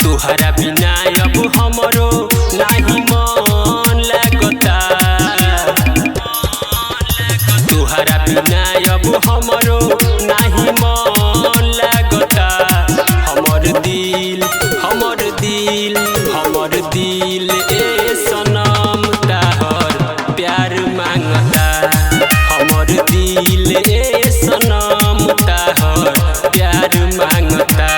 तुहरा बिना अब हमरो नाही मन लगता। तुहरा बिना अब हमरो नाही मन लगता। हमर दिल हमर दिल हमर दिल ए सनम ताहर प्यार मांगता। हमर दिल ए सनम ताहर प्यार मांगता।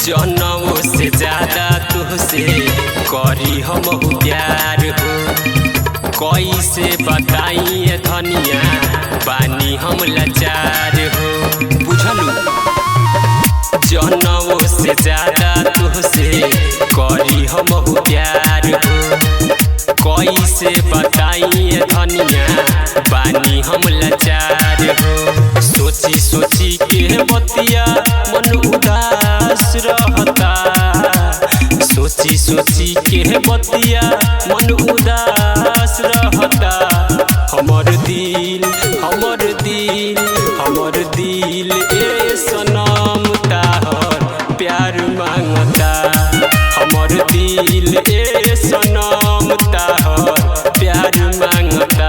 जनों से ज्यादा तुझसे करी हम प्यार हो। कैसे बताइए धनिया बानी हम लाचार हो। बुझलू जनों से ज्यादा तुझसे करी हम प्यार हो। कैसे बताइए धनिया बानी हम लाचार हो। सोची सोची के बतिया मन उदास रहता। सोची सोची के बतिया मन उदास रहता। हमर दिल हमर दिल हमर दिल ए सनम ताहर प्यार मांगता। हमर दिल ए सनम ताहर प्यार मांगता।